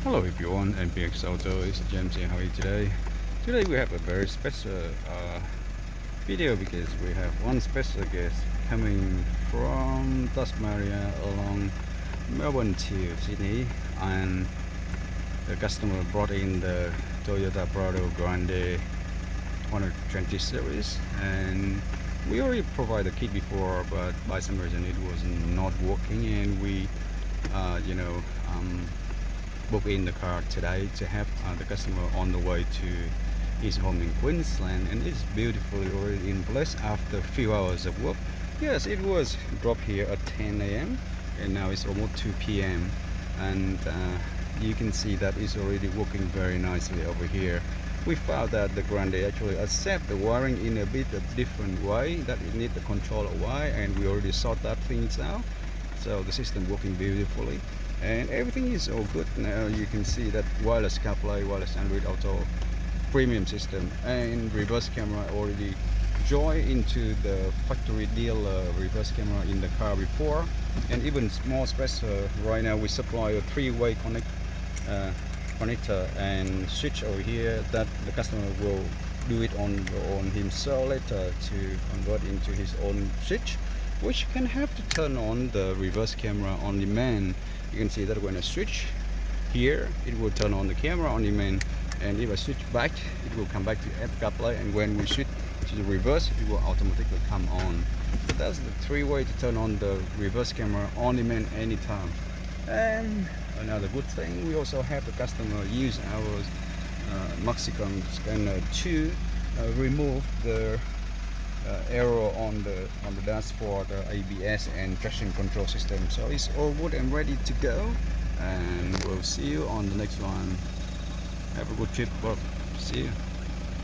Hello everyone, MPX AUTOS, James here. How are you today? Today we have a very special video because we have one special guest coming from Tasmania along Melbourne to Sydney, and the customer brought in the Toyota Prado Grande 120 series, and we already provided the kit before, but by some reason it was not working, and we book in the car today to have the customer on the way to his home in Queensland, and it's beautifully already in place after a few hours of work. Yes, it was dropped here at 10 a.m. and now it's almost 2 p.m. and you can see that it's already working very nicely over here. We found that the Grande actually accept the wiring in a bit of different way, that it need the controller wire, and we already sort that things out. So the system working beautifully and everything is all good. Now you can see that wireless CarPlay, wireless Android Auto premium system, and reverse camera already joined into the factory deal reverse camera in the car before, and even more special right now we supply a three-way connector and switch over here that the customer will do it on himself later to convert into his own switch, which can have to turn on the reverse camera on demand. You can see that when I switch here, it will turn on the camera on demand, and if I switch back, it will come back to CarPlay, and when we switch to the reverse, it will automatically come on. So that's the three-way to turn on the reverse camera on demand anytime. And another good thing, we also have the customer use our Mexican scanner to remove the error on the dash for the ABS and traction control system. So it's all good and ready to go, and we'll see you on the next one. Have a good trip, Bob. See you.